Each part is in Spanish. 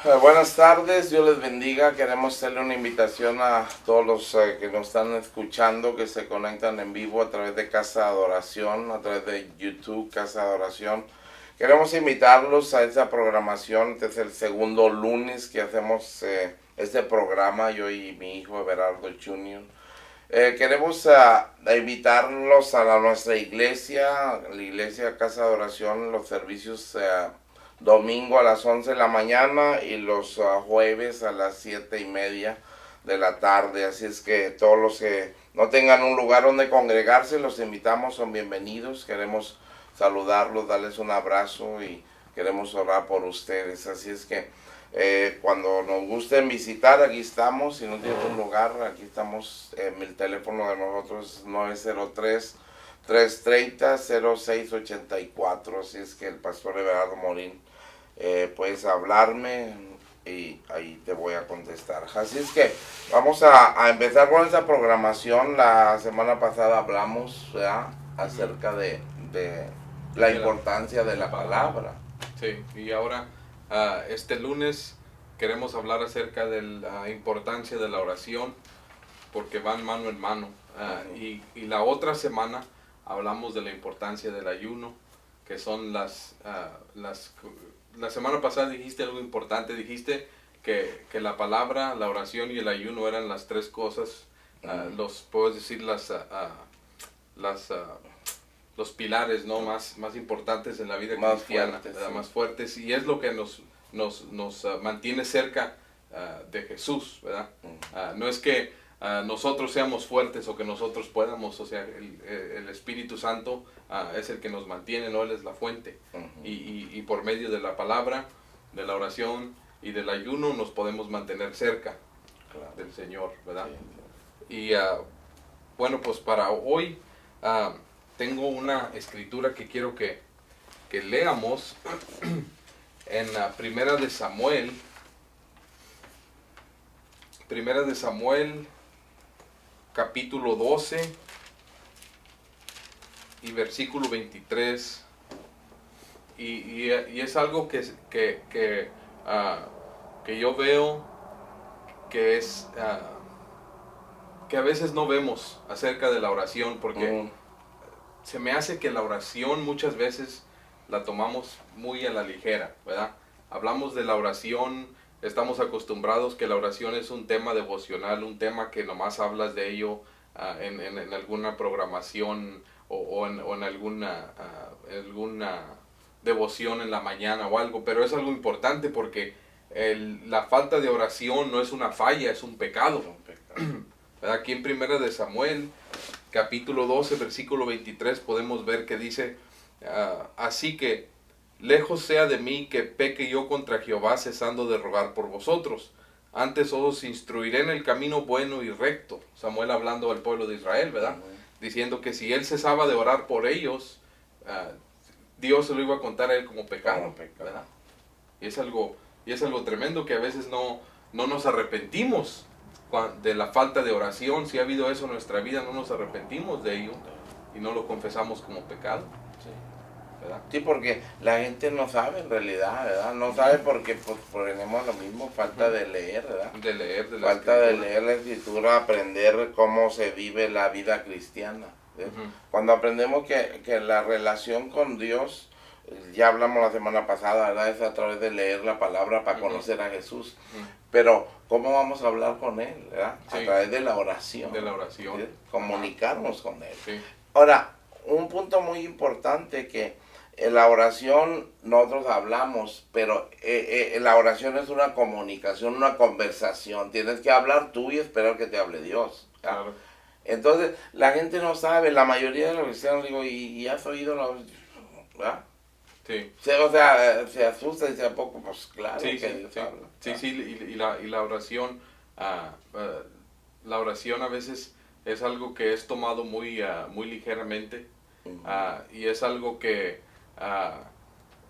Buenas tardes, Dios les bendiga. Queremos hacerle una invitación a todos los que nos están escuchando, que se conectan en vivo a través de Casa de Adoración, a través de YouTube Casa de Adoración. Queremos invitarlos a esta programación. Este es el segundo lunes que hacemos este programa, yo y mi hijo Everardo Jr. Queremos invitarlos a nuestra iglesia, la iglesia Casa de Adoración, los servicios domingo a las 11 de la mañana y los jueves a las 7:30 de la tarde. Así es que todos los que no tengan un lugar donde congregarse, los invitamos, son bienvenidos. Queremos saludarlos, darles un abrazo y queremos orar por ustedes. Así es que cuando nos gusten visitar, aquí estamos. Si no tienen un lugar, aquí estamos. El teléfono de nosotros es 903-330-0684. Así es que el pastor Everardo Morín, puedes hablarme y ahí te voy a contestar. Así es que vamos a empezar con esta programación. La semana pasada hablamos, ¿verdad?, acerca de la importancia de la palabra. Sí, y ahora este lunes queremos hablar acerca de la importancia de la oración, porque van mano en mano. Y la otra semana hablamos de la importancia del ayuno, que son la semana pasada dijiste algo importante, dijiste que la palabra, la oración y el ayuno eran las tres cosas, puedes decir los pilares, ¿no?, más importantes en la vida cristiana, fuertes, sí, más fuertes, y es lo que nos mantiene cerca de Jesús, ¿verdad? No es que nosotros seamos fuertes o que nosotros podamos, o sea, el Espíritu Santo es el que nos mantiene, ¿no? Él es la fuente. Y por medio de la palabra, de la oración y del ayuno nos podemos mantener cerca, claro, del Señor, ¿verdad? Sí. Y bueno, pues para hoy tengo una escritura que quiero que leamos en Primera de Samuel, capítulo 12 y versículo 23, y es algo que yo veo que es que a veces no vemos acerca de la oración, porque se me hace que la oración muchas veces la tomamos muy a la ligera, ¿verdad? Hablamos de la oración, estamos acostumbrados que la oración es un tema devocional, un tema que nomás hablas de ello en alguna programación o en alguna devoción en la mañana o algo, pero es algo importante porque la falta de oración no es una falla, es un pecado. ¿Verdad? Aquí en Primera de Samuel, capítulo 12, versículo 23, podemos ver que dice, así que lejos sea de mí que peque yo contra Jehová, cesando de rogar por vosotros. Antes os instruiré en el camino bueno y recto. Samuel hablando al pueblo de Israel, ¿verdad? Diciendo que si él cesaba de orar por ellos, Dios se lo iba a contar a él como pecado, ¿verdad? Y es algo tremendo, que a veces no nos arrepentimos de la falta de oración. Si ha habido eso en nuestra vida, no nos arrepentimos de ello y no lo confesamos como pecado. ¿Verdad? Sí, porque la gente no sabe en realidad, ¿verdad? No sabe porque pues, tenemos lo mismo, falta de leer, ¿verdad? De leer, de la falta de leer la escritura, aprender cómo se vive la vida cristiana. Cuando aprendemos que la relación con Dios, ya hablamos la semana pasada, ¿verdad?, es a través de leer la palabra para conocer a Jesús. Pero, ¿cómo vamos a hablar con Él, ¿verdad? Sí. A través de la oración. De la oración. ¿Sí? Comunicarnos con Él. Sí. Ahora, un punto muy importante que en la oración nosotros hablamos, pero la oración es una comunicación, una conversación. Tienes que hablar tú y esperar que te hable Dios. Claro. Entonces, la gente no sabe, la mayoría de los cristianos digo, ¿y has oído la oración? ¿Verdad? Sí. O sea, se asusta y dice, ¿a poco? Pues claro, sí, que sí, Dios sí. habla. Sí, sí, y la oración, la oración a veces es algo que es tomado muy ligeramente, y es algo que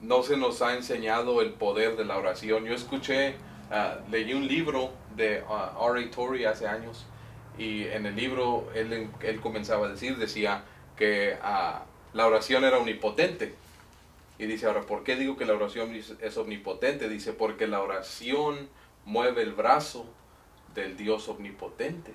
no se nos ha enseñado el poder de la oración. Yo leí un libro de R.A. Torrey hace años, y en el libro él comenzaba a decía que la oración era omnipotente. Y dice, ahora, ¿por qué digo que la oración es omnipotente? Dice, porque la oración mueve el brazo del Dios omnipotente.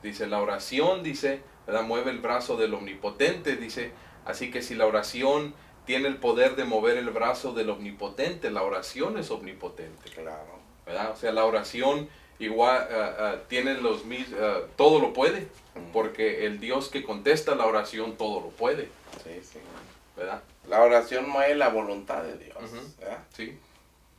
Dice, la oración, dice, ¿verdad? Mueve el brazo del omnipotente, dice, así que si la oración tiene el poder de mover el brazo del omnipotente, la oración es omnipotente. Claro. ¿Verdad? O sea, la oración igual tiene los mismos, todo lo puede, porque el Dios que contesta la oración todo lo puede. Sí, sí. ¿Verdad? La oración mueve la voluntad de Dios. ¿Verdad? Sí,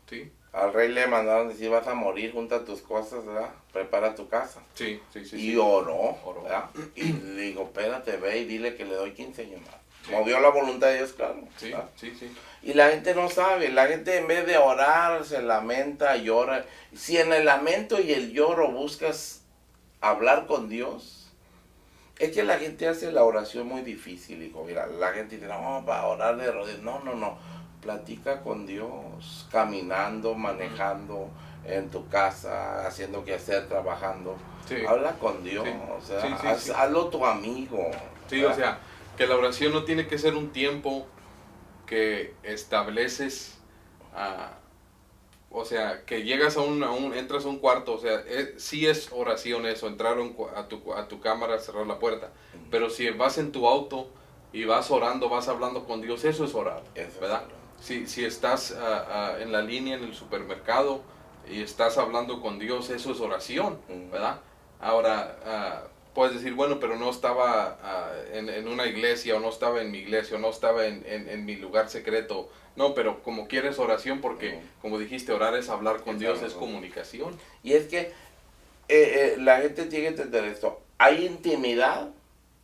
sí. Al rey le mandaron decir, vas a morir, junta tus cosas, ¿verdad? Prepara tu casa. Sí, sí, sí. Y sí. oró, Oró. ¿verdad? Y le dijo, espérate, ve y dile que le doy 15 años más. Sí. Movió la voluntad de Dios, claro. Sí, ¿verdad? sí, sí. Y la gente no sabe, la gente en vez de orar se lamenta, llora. Si en el lamento y el lloro buscas hablar con Dios, es que la gente hace la oración muy difícil, hijo. Mira, la gente dice, no, para orar de rodillas. No, no, no. Platica con Dios, caminando, manejando, en tu casa, haciendo que hacer, trabajando. Sí. Habla con Dios, Sí. o sea, Sí, sí, sí. hazlo tu amigo. Sí, ¿verdad? o sea, que la oración no tiene que ser un tiempo que estableces, o sea, que llegas entras a un cuarto, o sea, sí es oración eso, entrar a tu cámara, cerrar la puerta, pero si vas en tu auto y vas orando, vas hablando con Dios, eso es orar, Eso ¿verdad? Si estás en la línea en el supermercado y estás hablando con Dios, eso es oración, ¿verdad? Ahora, puedes decir, bueno, pero no estaba en una iglesia, o no estaba en mi iglesia, o no estaba en mi lugar secreto. No, pero como quieres oración, porque como dijiste, orar es hablar con Dios, es comunicación. Y es que la gente tiene que entender esto. Hay intimidad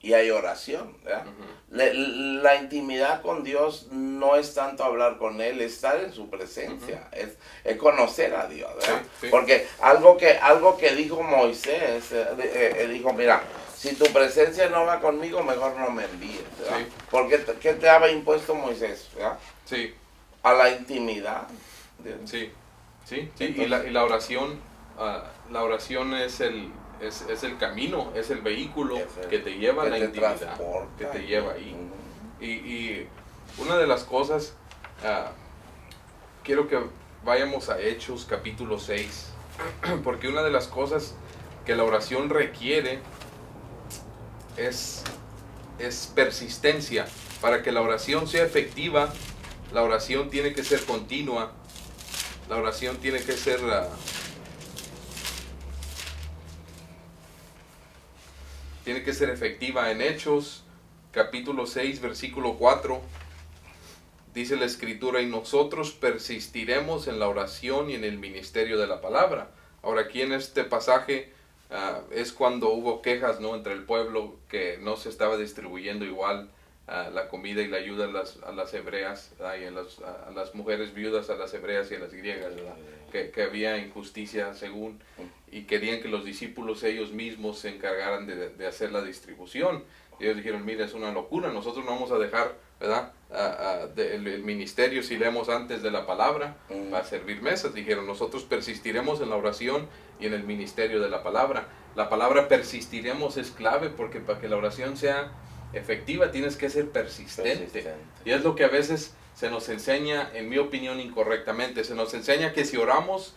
y hay oración, ¿verdad? La intimidad con Dios no es tanto hablar con Él, es estar en su presencia, es conocer a Dios, ¿verdad? Sí, sí. Porque algo que dijo Moisés, dijo, mira, si tu presencia no va conmigo, mejor no me envíes, ¿verdad? Sí. Porque ¿qué te había impuesto Moisés, ¿verdad? Sí, A la intimidad. sí, sí, sí. Entonces, Y la oración es el camino, es el vehículo que te lleva a la intimidad, transporta. que te lleva ahí. Y una de las cosas, quiero que vayamos a Hechos capítulo 6, porque una de las cosas que la oración requiere es persistencia. Para que la oración sea efectiva, la oración tiene que ser continua, la oración tiene que ser efectiva. En Hechos capítulo 6 versículo 4 dice la escritura, y nosotros persistiremos en la oración y en el ministerio de la palabra. Ahora aquí en este pasaje es cuando hubo quejas, ¿no?, entre el pueblo, que no se estaba distribuyendo igual la comida y la ayuda a las hebreas, y a las mujeres viudas, a las hebreas y a las griegas, ¿verdad? Que había injusticia según, y querían que los discípulos ellos mismos se encargaran de hacer la distribución. Y ellos dijeron, mira, es una locura, nosotros no vamos a dejar, ¿verdad?, el ministerio, si leemos antes de la palabra, para servir mesas. Dijeron, nosotros persistiremos en la oración y en el ministerio de la palabra. La palabra persistiremos es clave, porque para que la oración sea efectiva tienes que ser persistente. Y es lo que a veces se nos enseña, en mi opinión, incorrectamente. Se nos enseña que si oramos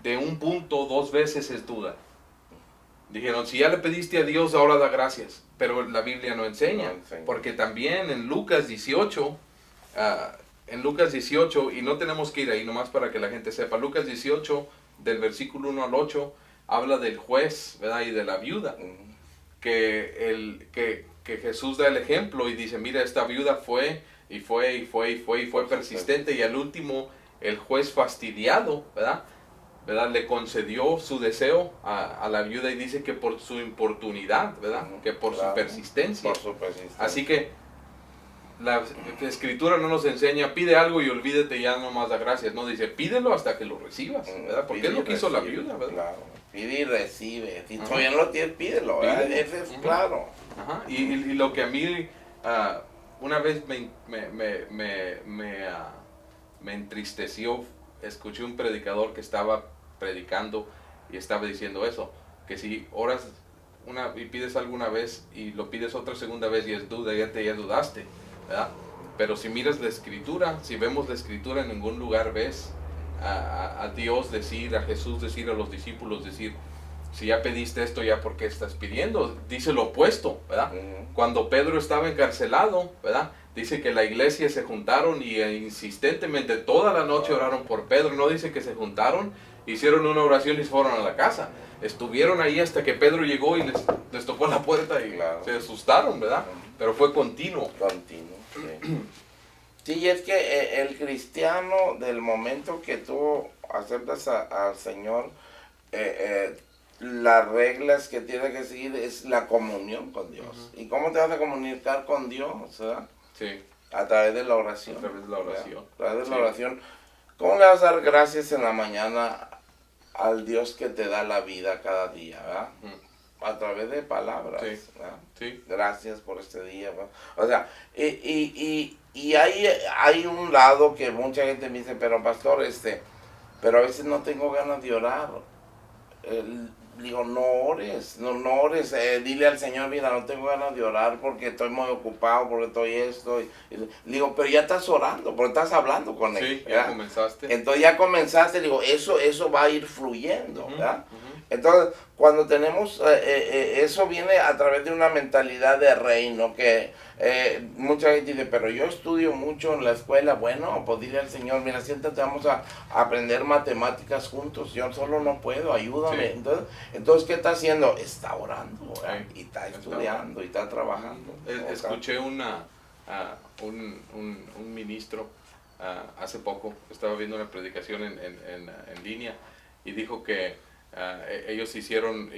de un punto 2 veces es duda. Dijeron, si ya le pediste a Dios, ahora da gracias. Pero la Biblia no enseña. Porque también en Lucas 18, y no tenemos que ir ahí nomás para que la gente sepa, Lucas 18, del versículo 1 al 8, habla del juez, ¿verdad?, y de la viuda. Que Jesús da el ejemplo y dice, mira, esta viuda fue persistente, y al último el juez fastidiado, ¿verdad? Le concedió su deseo a la viuda, y dice que por su importunidad, ¿verdad? Que por su persistencia. Así que la escritura no nos enseña, pide algo y olvídate, ya nomás da gracias. No, dice, pídelo hasta que lo recibas, ¿verdad? Porque es lo que hizo la viuda, ¿verdad? Claro. Pide y recibe. Si todavía no lo tienes, pídelo, ¿verdad? Ese es claro. Ajá. Y lo que a mí una vez me entristeció, escuché un predicador que estaba predicando y estaba diciendo eso, que si oras y pides alguna vez y lo pides otra segunda vez y es duda, ya dudaste, ¿verdad? Pero si miras la escritura, si vemos la escritura, en ningún lugar ves a Dios decir, a Jesús decir, a los discípulos decir, si ya pediste esto, ya por qué estás pidiendo. Dice lo opuesto, ¿verdad? Cuando Pedro estaba encarcelado, ¿verdad? Dice que la iglesia se juntaron y insistentemente toda la noche oraron por Pedro. No dice que se juntaron, hicieron una oración y se fueron a la casa. Estuvieron ahí hasta que Pedro llegó y les tocó la puerta y se asustaron, ¿verdad? Pero fue continuo. Continuo, sí. Sí, es que el cristiano, del momento que tú aceptas al Señor, las reglas que tiene que seguir es la comunión con Dios. ¿Y cómo te vas a comunicar con Dios? ¿Verdad? Sí. A través de la oración. A través de la oración. ¿Verdad? A través de la oración. ¿Cómo le vas a dar gracias en la mañana al Dios que te da la vida cada día? ¿Verdad? A través de palabras. Sí. ¿Verdad? Sí. Gracias por este día. ¿verdad? O sea, y hay un lado que mucha gente me dice, pero pastor, pero a veces no tengo ganas de orar. Digo, no ores, no ores, dile al Señor, mira, no tengo ganas de orar porque estoy muy ocupado, porque estoy esto. Digo, pero ya estás orando, porque estás hablando con Él. Sí, ya ¿verdad? comenzaste. Entonces ya comenzaste, digo, eso va a ir fluyendo, ¿verdad? Entonces, cuando tenemos, eso viene a través de una mentalidad de reino, que mucha gente dice, pero yo estudio mucho en la escuela. Bueno, pues dile al Señor, mira, siéntate, vamos a aprender matemáticas juntos, yo solo no puedo, ayúdame. Sí. Entonces, ¿qué está haciendo? Está orando, Sí. y está estudiando, y está trabajando. Escuché un ministro hace poco, estaba viendo una predicación en línea, y dijo que ellos hicieron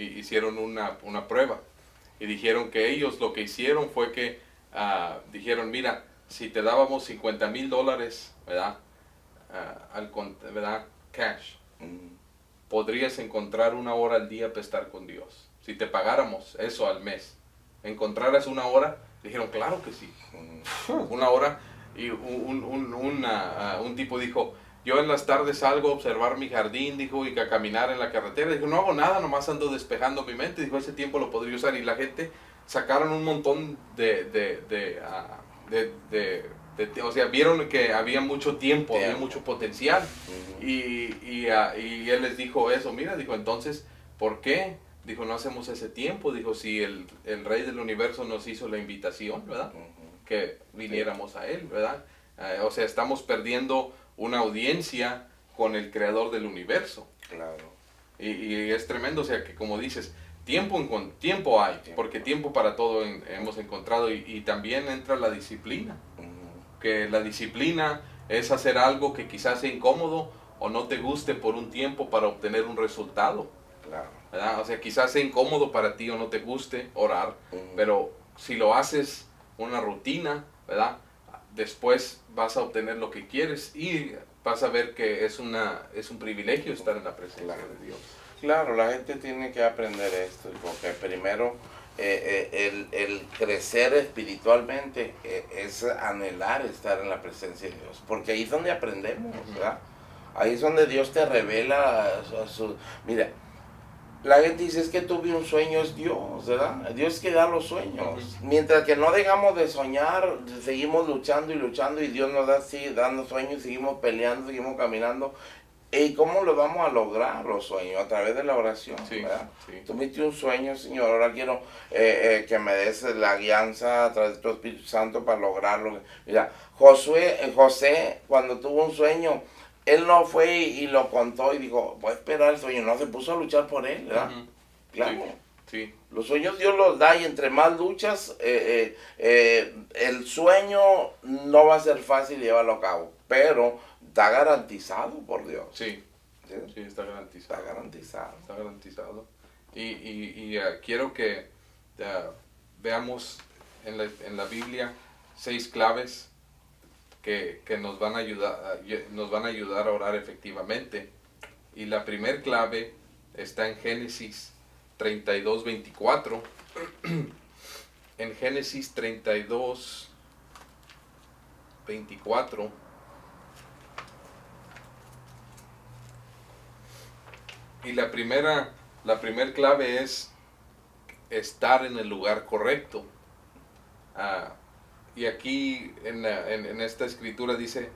una prueba, y dijeron que ellos lo que hicieron fue que dijeron, mira, si te dábamos $50,000, ¿verdad? ¿Verdad? Cash, podrías encontrar 1 hora al día para estar con Dios. Si te pagáramos eso al mes, ¿encontraras 1 hora? Dijeron, claro que sí. 1 hora. Y un tipo dijo, yo en las tardes salgo a observar mi jardín, dijo, y a caminar en la carretera. Dijo, no hago nada, nomás ando despejando mi mente. Dijo, ese tiempo lo podría usar. Y la gente sacaron un montón o sea, vieron que había mucho tiempo, había mucho potencial. Y él les dijo eso, mira, dijo, entonces, ¿por qué? Dijo, no hacemos ese tiempo. Dijo, si el Rey del Universo nos hizo la invitación, ¿verdad? Que viniéramos a Él, ¿verdad? O sea, estamos perdiendo una audiencia con el Creador del Universo. Claro. Y es tremendo, o sea, que como dices, tiempo hay, porque tiempo para todo hemos encontrado, y también entra la disciplina. Que la disciplina es hacer algo que quizás sea incómodo o no te guste por un tiempo para obtener un resultado. Claro. ¿Verdad? O sea, quizás sea incómodo para ti o no te guste orar, pero si lo haces una rutina, ¿verdad? Después vas a obtener lo que quieres y vas a ver que es un privilegio estar en la presencia de Dios. Claro, la gente tiene que aprender esto, porque primero el crecer espiritualmente es anhelar estar en la presencia de Dios, porque ahí es donde aprendemos, ¿verdad? Ahí es donde Dios te revela Mira, la gente dice, es que tuve un sueño, es Dios, ¿verdad? Dios que da los sueños. Mientras que no dejamos de soñar, seguimos luchando y luchando, y Dios nos sigue dando sueños, seguimos peleando, seguimos caminando. ¿Y cómo lo vamos a lograr los sueños? A través de la oración, ¿verdad? Sí. Tuviste un sueño, Señor, ahora quiero que me des la guianza a través de tu Espíritu Santo para lograrlo. Mira, José, cuando tuvo un sueño, él no fue y lo contó y dijo, voy a esperar el sueño, no, se puso a luchar por él, ¿verdad? Claro. Sí. Los sueños Dios los da, y entre más luchas, el sueño no va a ser fácil llevarlo a cabo, pero está garantizado por Dios. Sí, sí, está garantizado. Está garantizado. Está garantizado. Y quiero que veamos en la Biblia 6 claves que nos van a ayudar a orar efectivamente. Y la primer clave está en Génesis 32:24. En Génesis 32:24. Y la primera clave es estar en el lugar correcto. Y aquí en esta escritura dice,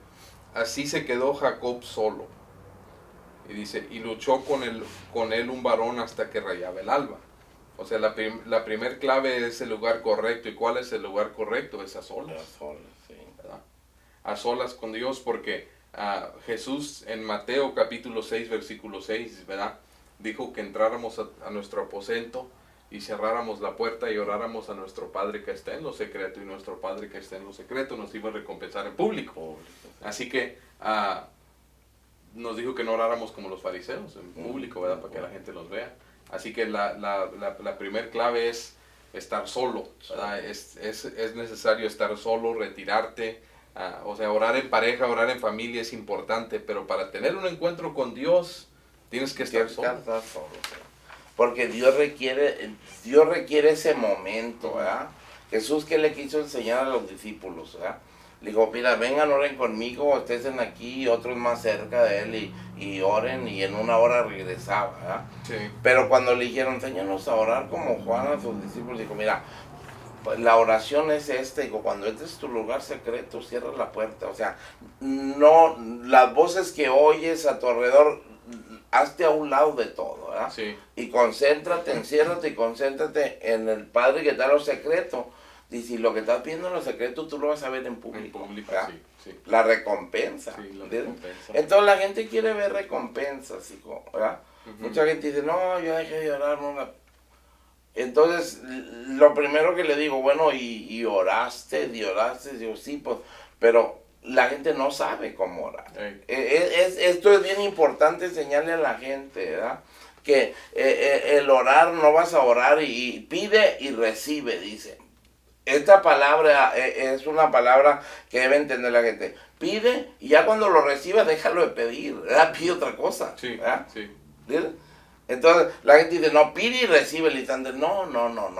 así se quedó Jacob solo. Y dice, y luchó con él un varón hasta que rayaba el alba. O sea, la primer clave es el lugar correcto. ¿Y cuál es el lugar correcto? Es a solas. A solas, sí. ¿Verdad? A solas con Dios, porque Jesús en Mateo capítulo 6, versículo 6, ¿verdad? Dijo que entráramos a nuestro aposento y cerráramos la puerta y oráramos a nuestro Padre que está en lo secreto, y nuestro Padre que está en lo secreto nos iba a recompensar en público. Así que nos dijo que no oráramos como los fariseos en público, ¿verdad? Para que la gente nos vea. Así que la primer clave es estar solo, ¿verdad? Es necesario estar solo, retirarte. O sea, orar en pareja, orar en familia es importante, pero para tener un encuentro con Dios tienes que estar solo. Porque Dios requiere ese momento, ¿verdad? Jesús, ¿qué le quiso enseñar a los discípulos, ¿verdad? Le dijo, mira, vengan, oren conmigo, estén aquí, otros más cerca de él, y oren, y en una hora regresaba, ¿verdad? Sí. Pero cuando le dijeron, enséñanos a orar como Juan a sus discípulos, dijo, mira, la oración es digo, cuando entres a tu lugar secreto, cierra la puerta, o sea, no, las voces que oyes a tu alrededor, hazte a un lado de todo, ¿verdad? Sí. Y concéntrate, enciérrate y concéntrate en el Padre que está en lo secreto. Y si lo que estás viendo en lo secreto, tú lo vas a ver en público. En público, ¿verdad? sí, sí. La recompensa. Sí, la recompensa. Entonces la gente quiere ver recompensas, hijo, ¿verdad? Mucha gente dice, no, yo dejé de orar, no. Entonces, lo primero que le digo, bueno, y oraste, digo, sí, pues, pero la gente no sabe cómo orar. Esto es bien importante enseñarle a la gente, ¿verdad? Que el orar, no vas a orar y pide y recibe, dice. Esta palabra es una palabra que debe entender la gente. Pide y ya cuando lo recibas, déjalo de pedir, ¿verdad? Pide otra cosa, Sí, ¿verdad? sí. ¿Verdad? Entonces la gente dice, no, pide y recibe el instante. No.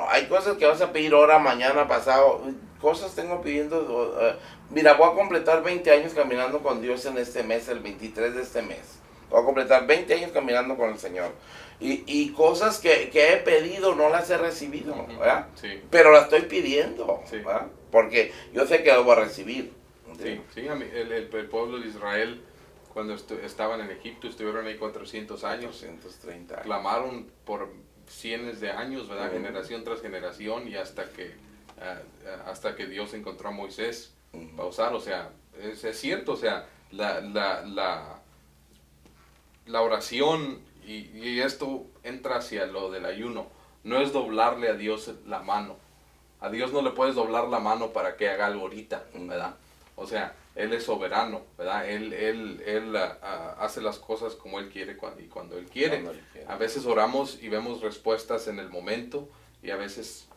Hay cosas que vas a pedir ahora, mañana, pasado. Cosas tengo pidiendo. Mira, voy a completar 20 años caminando con Dios en este mes, el 23 de este mes. Voy a completar 20 años caminando con el Señor. Y cosas que he pedido no las he recibido, ¿verdad? Sí. Pero las estoy pidiendo, Sí. ¿verdad? Porque yo sé que las voy a recibir. Sí, el pueblo de Israel, cuando estaban en Egipto, estuvieron ahí 400 años. 430 años. Clamaron por cientos de años, ¿verdad? Generación tras generación, y hasta que Dios encontró a Moisés para usar. O sea, es cierto, o sea, la oración, y esto entra hacia lo del ayuno, no es doblarle a Dios la mano. A Dios no le puedes doblar la mano para que haga algo ahorita, ¿verdad? O sea, Él es soberano, ¿verdad? Él hace las cosas como Él quiere y cuando Él quiere. A veces oramos y vemos respuestas en el momento, y a veces,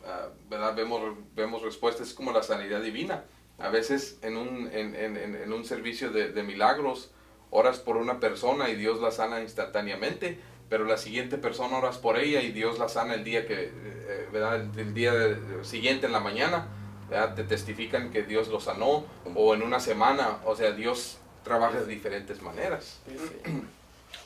¿verdad? Vemos respuestas como la sanidad divina. A veces en un servicio de milagros, oras por una persona y Dios la sana instantáneamente, pero la siguiente persona oras por ella y Dios la sana el día ¿verdad? El día siguiente en la mañana, ¿verdad? Te testifican que Dios lo sanó, o en una semana. O sea, Dios trabaja de diferentes maneras.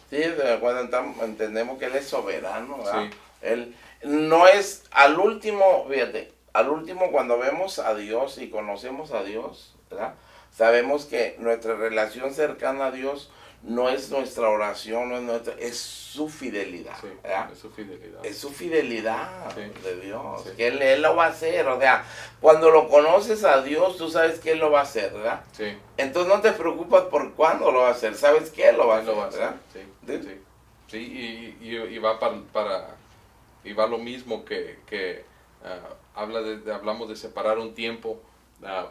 Sí, cuando entendemos que Él es soberano, ¿verdad? Sí. Él no es al último, fíjate, al último cuando vemos a Dios y conocemos a Dios, ¿verdad? Sabemos que nuestra relación cercana a Dios no es nuestra oración, es su fidelidad, Sí, ¿verdad? es su fidelidad. Es su fidelidad Sí. de Dios, Sí. que él lo va a hacer. O sea, cuando lo conoces a Dios, tú sabes que Él lo va a hacer, ¿verdad? Sí. Entonces no te preocupas por cuándo lo va a hacer, sabes que Él lo va a Él hacer, lo va a hacer, ¿verdad? sí, ¿Sí? sí. Sí, y va y va lo mismo que hablamos de separar un tiempo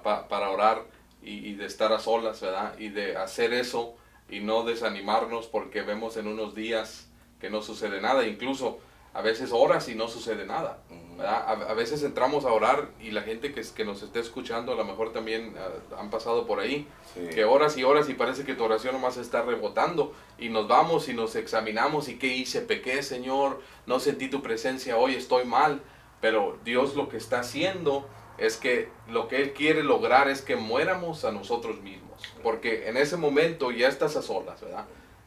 para orar y de estar a solas, ¿verdad? Y de hacer eso y no desanimarnos porque vemos en unos días que no sucede nada. Incluso a veces oras y no sucede nada, ¿verdad? A veces entramos a orar y la gente que nos esté escuchando a lo mejor también han pasado por ahí, Sí. que oras y oras y parece que tu oración nomás está rebotando, y nos vamos y nos examinamos y qué hice, pequé, Señor, no sentí tu presencia hoy, estoy mal. Pero Dios lo que está haciendo es que lo que Él quiere lograr es que muéramos a nosotros mismos, porque en ese momento ya estás a solas, ¿verdad?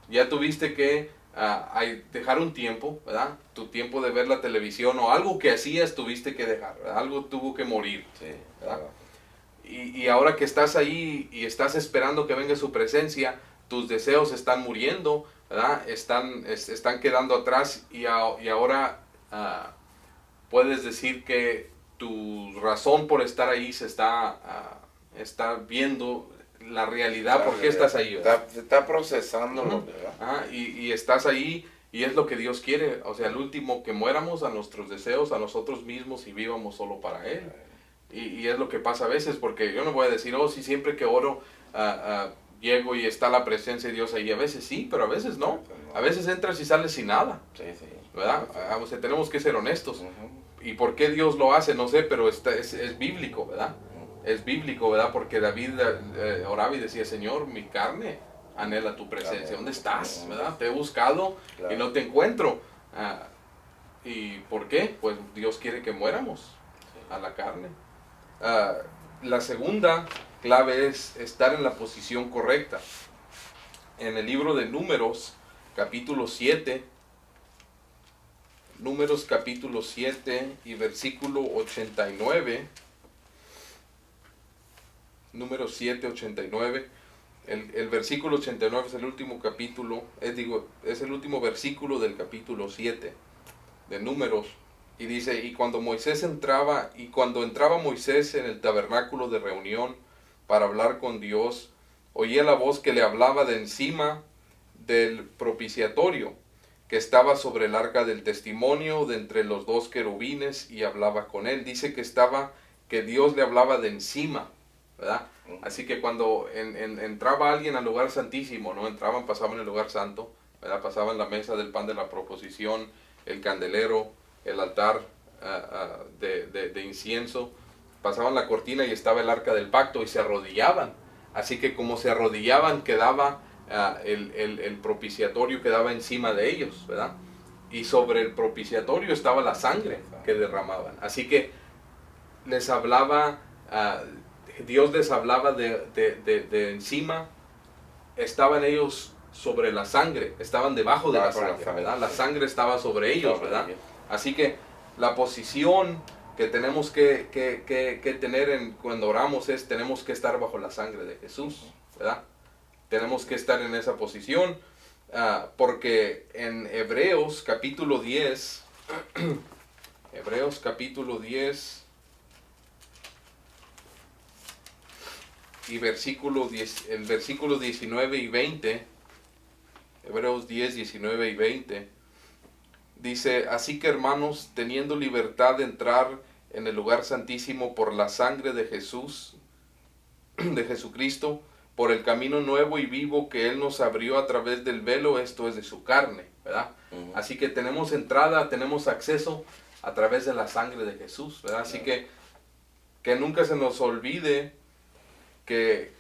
Ya tuviste que dejar un tiempo, ¿verdad? Tu tiempo de ver la televisión o algo que hacías tuviste que dejar, ¿verdad? Algo tuvo que morir, Sí, ¿verdad? claro. y ahora que estás ahí y estás esperando que venga su presencia, tus deseos están muriendo, ¿verdad? Están quedando atrás y ahora puedes decir que tu razón por estar ahí se está viendo la realidad, por qué estás ahí, ¿verdad? Está procesando, ¿verdad? Y estás ahí y es lo que Dios quiere, o sea, al último que muéramos a nuestros deseos, a nosotros mismos y vivamos solo para Él. Y es lo que pasa a veces, porque yo no voy a decir, oh, sí, siempre que oro llego y está la presencia de Dios ahí. A veces sí, pero a veces no. A veces entras y sales sin nada, ¿verdad? O sea, tenemos que ser honestos. ¿Y por qué Dios lo hace? No sé, pero es bíblico, ¿verdad? Es bíblico, ¿verdad? Porque David oraba y decía, Señor, mi carne anhela tu presencia. ¿Dónde estás? ¿Verdad? Te he buscado y no te encuentro. ¿Y por qué? Pues Dios quiere que muéramos a la carne. La segunda clave es estar en la posición correcta. En el libro de Números, capítulo 7, Números capítulo 7 y versículo 89, Números 7, 89, el versículo 89 es el último capítulo, es el último versículo del capítulo 7 de Números. Y dice, y cuando entraba Moisés en el tabernáculo de reunión para hablar con Dios, oía la voz que le hablaba de encima del propiciatorio, que estaba sobre el arca del testimonio, de entre los dos querubines, y hablaba con él. Dice que Dios le hablaba de encima, ¿verdad? Así que cuando entraba alguien al lugar santísimo, no entraban, pasaban el lugar santo, ¿verdad? Pasaban la mesa del pan de la proposición, el candelero, el altar de incienso, pasaban la cortina y estaba el arca del pacto y se arrodillaban. Así que como se arrodillaban, quedaba el propiciatorio quedaba encima de ellos, ¿verdad? Y sobre el propiciatorio estaba la sangre que derramaban. Así que les hablaba, Dios les hablaba de encima, estaban ellos sobre la sangre, estaban debajo de la sangre, ¿verdad? La sangre estaba sobre ellos, ¿verdad? Así que la posición que tenemos que tener cuando oramos tenemos que estar bajo la sangre de Jesús, ¿verdad? Tenemos que estar en esa posición, porque en Hebreos capítulo 10, Hebreos capítulo 10 y el versículo 19 y 20, Hebreos 10, 19 y 20, dice, así que hermanos, teniendo libertad de entrar en el lugar santísimo por la sangre de Jesús, de Jesucristo, por el camino nuevo y vivo que Él nos abrió a través del velo, esto es de su carne, ¿verdad? Así que tenemos entrada, tenemos acceso a través de la sangre de Jesús, ¿verdad? Así que nunca se nos olvide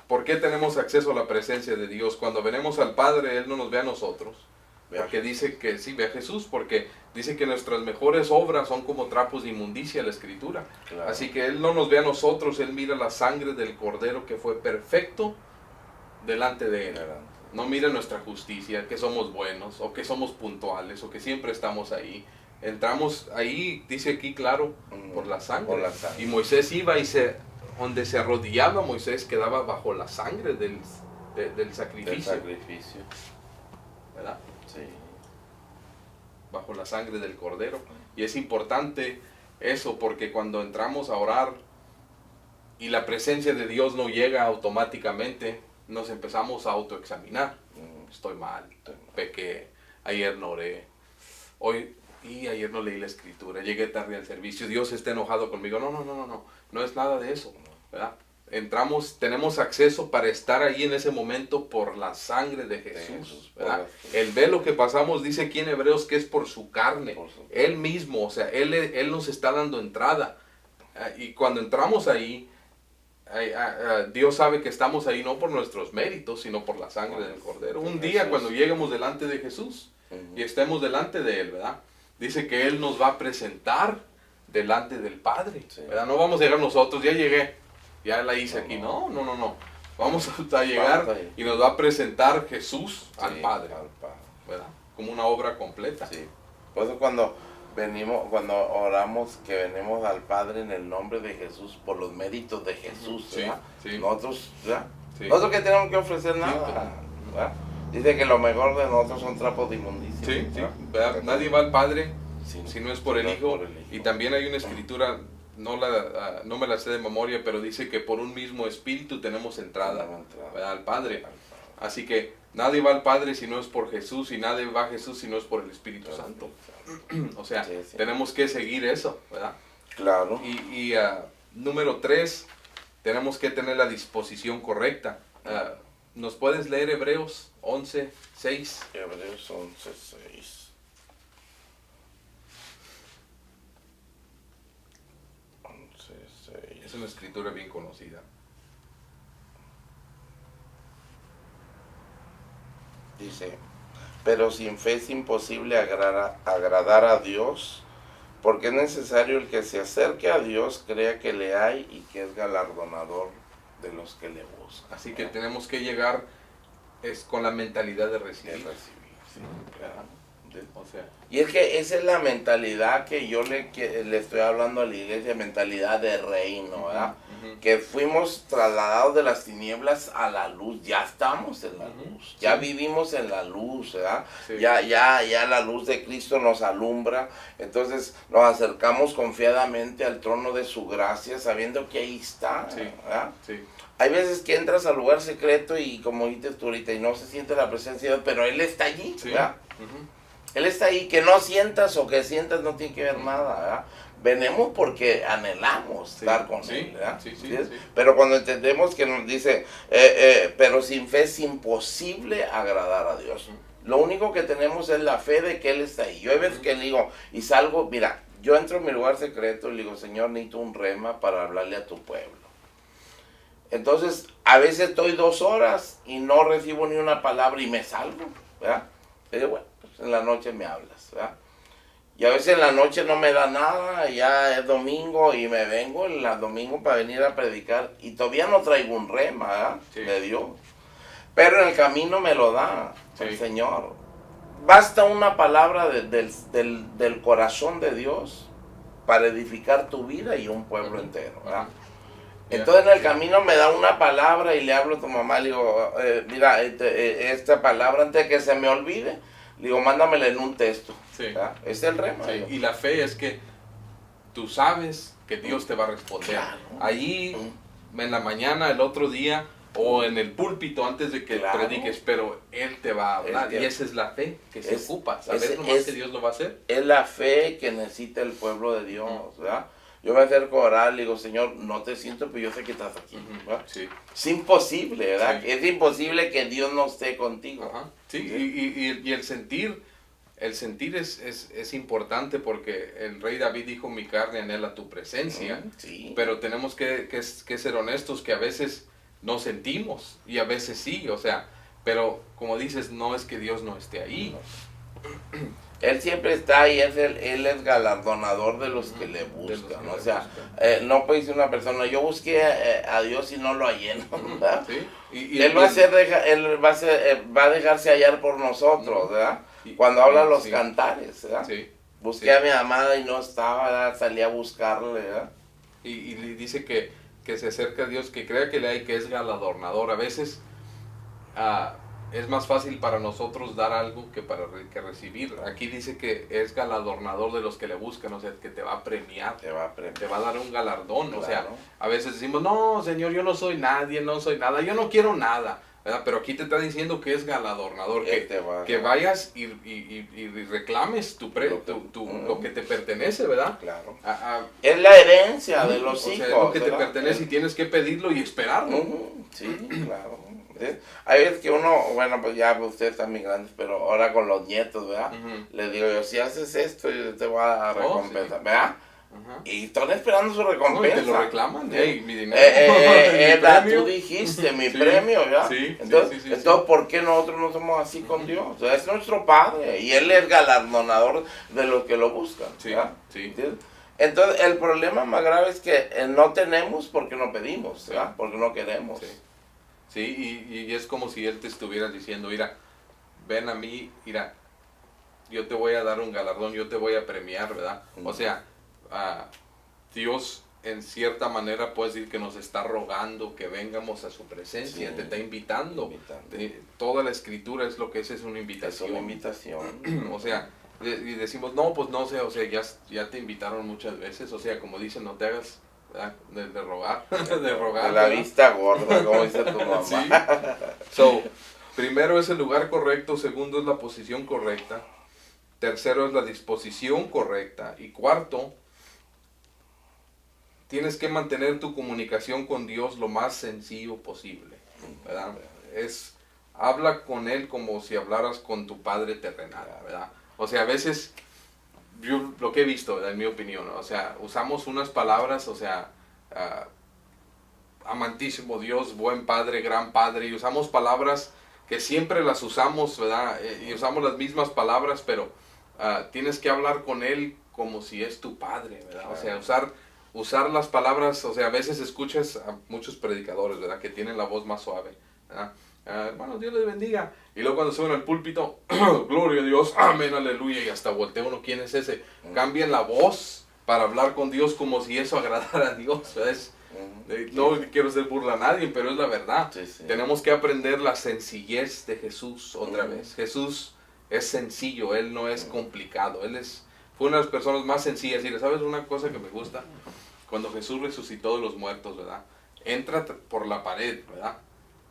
¿por qué tenemos acceso a la presencia de Dios? Cuando venimos al Padre, Él no nos ve a nosotros. Porque dice que sí, ve a Jesús, porque dice que nuestras mejores obras son como trapos de inmundicia, la Escritura. Claro. Así que Él no nos ve a nosotros, Él mira la sangre del Cordero que fue perfecto delante de Él. Claro. No mira nuestra justicia, que somos buenos, o que somos puntuales, o que siempre estamos ahí. Entramos ahí, dice aquí claro, por la sangre. Por la sangre. Y Moisés iba y donde se arrodillaba Moisés quedaba bajo la sangre del sacrificio. ¿Verdad? Sí. Bajo la sangre del Cordero. Y es importante eso, porque cuando entramos a orar y la presencia de Dios no llega automáticamente, nos empezamos a autoexaminar. Estoy mal, pequé, ayer no oré, ayer no leí la Escritura, llegué tarde al servicio, Dios está enojado conmigo. No es nada de eso, ¿verdad? Tenemos acceso para estar ahí en ese momento por la sangre de Jesús, ¿verdad? El velo que pasamos dice aquí en Hebreos que es por su carne, Él mismo, o sea, Él nos está dando entrada. Y cuando entramos ahí, Dios sabe que estamos ahí no por nuestros méritos, sino por la sangre del Cordero. Un día cuando lleguemos delante de Jesús y estemos delante de Él, ¿verdad? Dice que Él nos va a presentar delante del Padre, ¿verdad? No vamos a llegar nosotros, ya llegué, ya la hice aquí, no. Vamos a llegar y nos va a presentar Jesús al Padre, ¿verdad? Como una obra completa. Sí. Por eso cuando venimos, cuando oramos, que venimos al Padre en el nombre de Jesús, por los méritos de Jesús, Sí, ¿verdad? sí. Nosotros, ¿verdad? Sí. Nosotros que tenemos que ofrecer nada, claro. ¿verdad? Dice que lo mejor de nosotros son trapos de inmundicia. Sí, sí, ¿verdad? ¿verdad? Nadie va al Padre Sí, si no es por el Hijo. Y también hay una escritura, no me la sé de memoria, pero dice que por un mismo espíritu tenemos entrada, ¿verdad? Al Padre. Así que nadie va al Padre si no es por Jesús, y nadie va a Jesús si no es por el Espíritu Santo. O sea, Sí, sí. tenemos que seguir eso, ¿verdad? Claro. Y número 3, tenemos que tener la disposición correcta. ¿Nos puedes leer Hebreos 11:6? Hebreos 11:6. 11:6. Es una escritura bien conocida. Dice, pero sin fe es imposible agradar a Dios, porque es necesario el que se acerque a Dios, crea que le hay y que es galardonador de los que le buscan. Así que tenemos que llegar con la mentalidad de De recibir. recibir, sí, claro. O sea, Y es que esa es la mentalidad que yo le estoy hablando a la iglesia, mentalidad de reino, ¿verdad? Que fuimos trasladados de las tinieblas a la luz, ya estamos en la luz, ya vivimos en la luz, ¿verdad? Sí. Ya la luz de Cristo nos alumbra, entonces nos acercamos confiadamente al trono de su gracia, sabiendo que ahí está, Sí. ¿verdad? sí, Hay veces que entras al lugar secreto y como dices tú ahorita, y no se siente la presencia de Dios, pero Él está allí, sí. ¿verdad? Ujú. Él está ahí, que no sientas o que sientas no tiene que ver nada, ¿verdad? Venimos porque anhelamos estar con sí, Él, ¿verdad? sí, sí, ¿Sí? sí. Pero cuando entendemos que nos dice, pero sin fe es imposible agradar a Dios. Lo único que tenemos es la fe de que Él está ahí. Yo hay veces que le digo, y salgo, mira, yo entro en mi lugar secreto y le digo, Señor, necesito un rema para hablarle a tu pueblo. Entonces, a veces estoy 2 horas y no recibo ni una palabra y me salgo, ¿verdad? Y digo, bueno, pues en la noche me hablas, ¿verdad? Y a veces en la noche no me da nada, ya es domingo y me vengo el domingo para venir a predicar y todavía no traigo un rema, ¿verdad? Sí. De Dios. Pero en el camino me lo da el Sí. Señor. Basta una palabra del corazón de Dios para edificar tu vida y un pueblo entero, ¿verdad? Entonces en el camino me da una palabra y le hablo a tu mamá, le digo, mira, esta palabra antes de que se me olvide, le digo, mándamela en un texto. Sí. ¿verdad? Es el rema. Sí, y la fe es que tú sabes que Dios te va a responder. Claro. Allí, en la mañana, el otro día, o en el púlpito antes de que Claro. prediques, pero Él te va a hablar. Y esa es la fe que se ocupa, saber nomás que Dios lo va a hacer. Es la fe que necesita el pueblo de Dios, ¿verdad? Yo me acerco a orar, le digo, Señor, no te siento, pero yo sé que estás aquí, ¿verdad? Sí. Es imposible, ¿verdad? Sí. Es imposible que Dios no esté contigo. Ajá. Sí, y el sentir es importante porque el rey David dijo, mi carne anhela tu presencia. Sí. Pero tenemos que ser honestos que a veces no sentimos y a veces sí, o sea, pero como dices, no es que Dios no esté ahí. Él siempre está ahí, él es galardonador de los que le buscan, o sea, no puede decir una persona, yo busqué a Dios y no lo hallé, ¿no? ¿verdad? Sí. Él va a dejarse hallar por nosotros, ¿verdad? Cuando hablan los cantares, ¿verdad? Sí. Busqué a mi amada y no estaba, ¿verdad? Salí a buscarle, ¿verdad? Y dice que se acerca a Dios, que crea que le hay, que es galardonador. A veces es más fácil para nosotros dar algo que recibir. Aquí dice que es galardonador de los que le buscan, o sea, que te va a premiar. Te va a premiar. Te va a dar un galardón. Claro. O sea, a veces decimos, no, Señor, yo no soy nadie, no soy nada, yo no quiero nada, ¿verdad? Pero aquí te está diciendo que es galardonador, que vayas y reclames lo que te pertenece, ¿verdad? Claro. Es la herencia de los hijos. O sea, es lo que ¿verdad? te pertenece y tienes que pedirlo y esperarlo. Sí, claro. ¿Sí? Hay veces que uno, bueno, pues ya ustedes están muy grandes, pero ahora con los nietos, ¿verdad? Les digo yo, si haces esto, yo te voy a recompensar, sí. ¿verdad? Y están esperando su recompensa. No, y te lo reclaman, mi dinero. Tú dijiste, mi premio, ¿verdad? Sí, entonces, sí. entonces, ¿por qué nosotros no somos así con Dios? O sea, es nuestro Padre y Él es galardonador de los que lo buscan, ¿verdad? Sí. Entonces, el problema más grave es que no tenemos porque no pedimos, ¿verdad? Porque no queremos. Sí, y es como si Él te estuviera diciendo, mira, ven a mí, mira, yo te voy a dar un galardón, yo te voy a premiar, ¿verdad? O sea, Dios en cierta manera puede decir que nos está rogando que vengamos a su presencia, Sí. te está invitando. Toda la escritura es lo que es una Es invitación. una invitación. O sea, y decimos, no, pues no sé, o sea, ya te invitaron muchas veces, o sea, como dicen, no te hagas, ¿verdad? De rogar, de rogar. De la ¿verdad? vista gorda, como dice tu mamá. Sí. So, primero es el lugar correcto, segundo es la posición correcta, tercero es la disposición correcta y cuarto, tienes que mantener tu comunicación con Dios lo más sencillo posible, ¿verdad? Habla con Él como si hablaras con tu Padre terrenal, ¿verdad? O sea, a veces, yo lo que he visto, ¿verdad? En mi opinión, ¿no? O sea, usamos unas palabras, o sea, amantísimo Dios, buen Padre, gran Padre, y usamos palabras que siempre las usamos, ¿verdad? Y usamos las mismas palabras, pero tienes que hablar con Él como si es tu Padre, ¿verdad? O sea, usar las palabras, o sea, a veces escuchas a muchos predicadores, ¿verdad? Que tienen la voz más suave, ¿verdad? Hermanos, Dios les bendiga. Y luego cuando suben al púlpito, gloria a Dios, amén, aleluya, y hasta voltea uno, ¿quién es ese? Cambian la voz para hablar con Dios como si eso agradara a Dios, ¿verdad? No quiero hacer burla a nadie, pero es la verdad. Sí, sí. Tenemos que aprender la sencillez de Jesús otra vez. Jesús es sencillo, Él no es complicado, fue una de las personas más sencillas. Y ¿sabes una cosa que me gusta? Cuando Jesús resucitó de los muertos, ¿verdad? Entra por la pared, ¿verdad?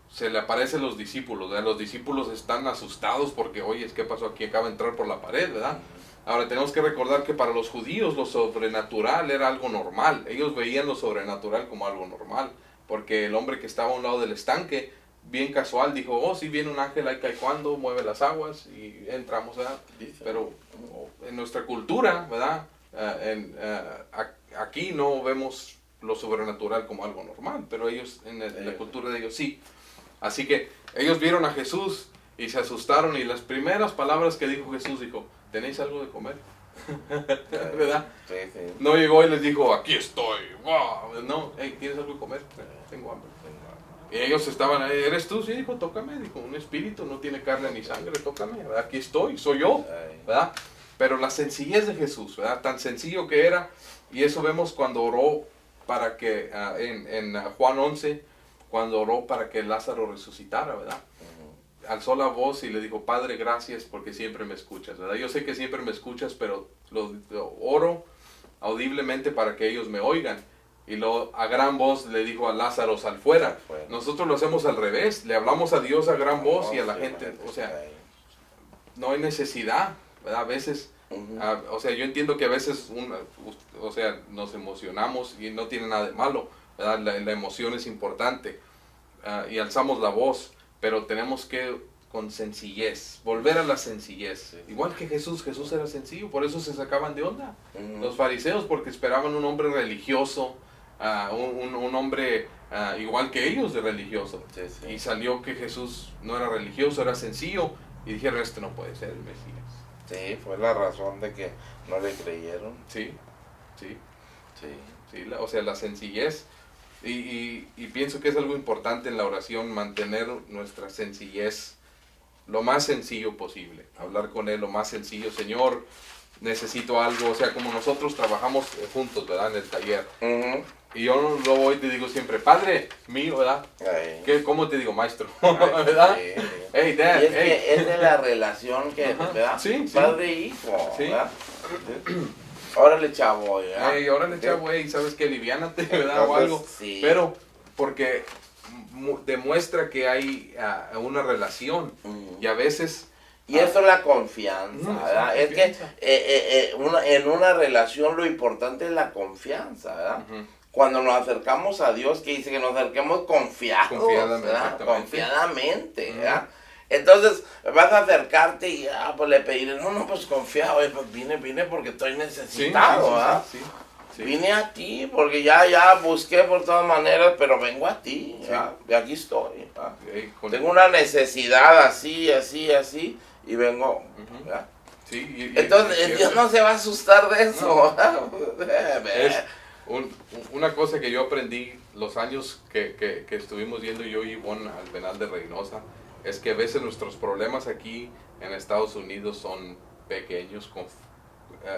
Se le aparecen los discípulos, ¿verdad? Los discípulos están asustados porque, oye, ¿qué pasó aquí? Acaba de entrar por la pared, ¿verdad? Ahora tenemos que recordar que para los judíos lo sobrenatural era algo normal. Ellos veían lo sobrenatural como algo normal. Porque el hombre que estaba a un lado del estanque, bien casual, dijo, oh, sí viene un ángel ahí cuando mueve las aguas y entramos, ¿verdad? Pero en nuestra cultura, ¿verdad? Aquí no vemos lo sobrenatural como algo normal, pero ellos, en la cultura de ellos sí. Así que ellos vieron a Jesús y se asustaron y las primeras palabras que dijo Jesús dijo, ¿tenéis algo de comer? ¿Verdad? Sí, sí. No llegó y les dijo, aquí estoy. Wow. No, hey, ¿tienes algo de comer? Tengo hambre. Y ellos estaban ahí, ¿eres tú? Sí, dijo, tócame. Dijo, un espíritu no tiene carne ni sangre, tócame. ¿Verdad? Aquí estoy, soy yo. ¿Verdad? Pero la sencillez de Jesús, ¿verdad? Tan sencillo que era. Y eso vemos cuando oró para que, en Juan 11, cuando oró para que Lázaro resucitara, ¿verdad? Alzó la voz y le dijo, Padre, gracias porque siempre me escuchas, ¿verdad? Yo sé que siempre me escuchas, pero lo oro audiblemente para que ellos me oigan. Y luego a gran voz le dijo a Lázaro, sal fuera. Nosotros lo hacemos al revés, le hablamos a Dios a gran voz y a la gente, o sea, no hay necesidad, ¿verdad? A veces, o sea, yo entiendo que a veces, o sea, nos emocionamos y no tiene nada de malo, ¿verdad? La emoción es importante y alzamos la voz, pero tenemos que, con sencillez, volver a la sencillez. Igual que Jesús era sencillo, por eso se sacaban de onda los fariseos, porque esperaban un hombre religioso, un hombre igual que ellos de religioso. Sí, sí. Y salió que Jesús no era religioso, era sencillo, y dijeron, este no puede ser el Mesías. Sí, fue la razón de que no le creyeron. Sí. O sea, la sencillez. Y pienso que es algo importante en la oración, mantener nuestra sencillez lo más sencillo posible. Hablar con Él lo más sencillo. Señor, necesito algo. O sea, como nosotros trabajamos juntos, ¿verdad? En el taller. Y yo no voy y te digo siempre, Padre mío, ¿verdad? ¿Cómo te digo? Maestro, ¿verdad? Sí. Hey, Dad, Y es hey. que es de la relación que, ¿verdad? Sí, sí. Padre e hijo, Sí. ¿verdad? Órale, chavo, ¿verdad? Hey, órale, chavo, hey, ¿sabes qué? Aliviánate, ¿verdad? O algo. Sí. Pero, porque demuestra que hay una relación. Y a veces... Y eso es la confianza, ¿verdad? Es que en una relación lo importante es la confianza, ¿verdad? Cuando nos acercamos a Dios, que dice que nos acerquemos confiados, ¿verdad? Confiadamente, ¿verdad? Entonces vas a acercarte y pues le pediré, no, pues confiado, pues vine porque estoy necesitado, ¿verdad? Sí. Vine a ti porque ya busqué por todas maneras, pero vengo a ti, ¿verdad? Y aquí estoy, ¿verdad? Tengo una necesidad así, y vengo, ¿verdad? Sí, entonces Dios no se va a asustar de eso. Es una cosa que yo aprendí los años que estuvimos yendo yo y Ivonne al penal de Reynosa, es que a veces nuestros problemas aquí en Estados Unidos son pequeños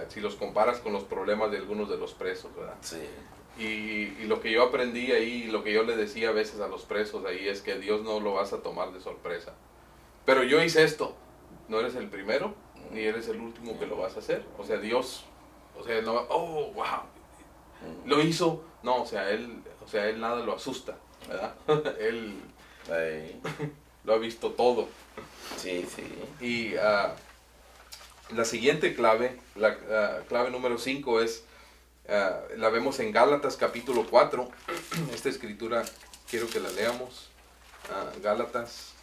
si los comparas con los problemas de algunos de los presos, ¿verdad? Sí. Y lo que yo aprendí ahí, lo que yo le decía a veces a los presos ahí es que Dios no lo vas a tomar de sorpresa. Pero yo hice esto, no eres el primero, ni eres el último que lo vas a hacer. O sea, Dios, o sea, no, oh, wow, lo hizo. No, o sea, él nada lo asusta, ¿verdad? Él lo ha visto todo. Sí, sí. Y la siguiente clave, la clave número 5 es, la vemos en Gálatas capítulo 4. Esta escritura quiero que la leamos. Gálatas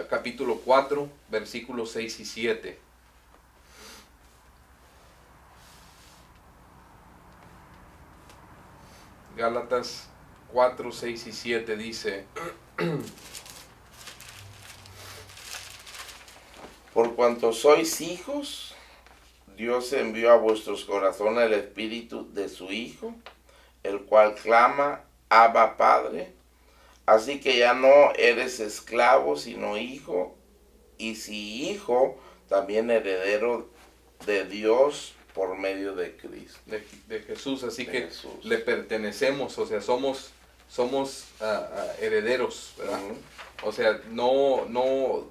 capítulo 4, versículos 6 y 7. Gálatas 4, 6 y 7 dice: Por cuanto sois hijos, Dios envió a vuestros corazones el espíritu de su Hijo, el cual clama, Abba Padre. Así que ya no eres esclavo, sino hijo, y si hijo, también heredero de Dios por medio de Cristo. De Jesús, así De que Jesús. le pertenecemos, o sea, somos herederos, ¿verdad? Ujú. O sea, no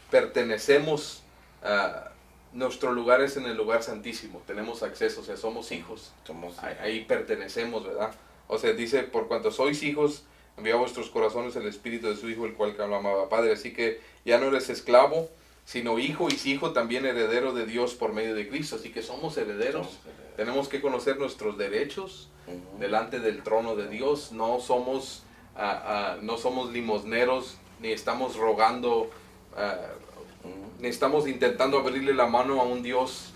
pertenecemos a nuestro lugar es en el lugar santísimo, tenemos acceso, o sea, somos hijos, Somos ahí pertenecemos, ¿verdad? O sea, dice, por cuanto sois hijos, envía a vuestros corazones el espíritu de su Hijo, el cual clamaba Padre. Así que ya no eres esclavo, sino hijo, y si hijo también heredero de Dios por medio de Cristo. Así que somos herederos. Tenemos que conocer nuestros derechos delante del trono de Dios. No somos limosneros, ni estamos rogando, ni estamos intentando abrirle la mano a un Dios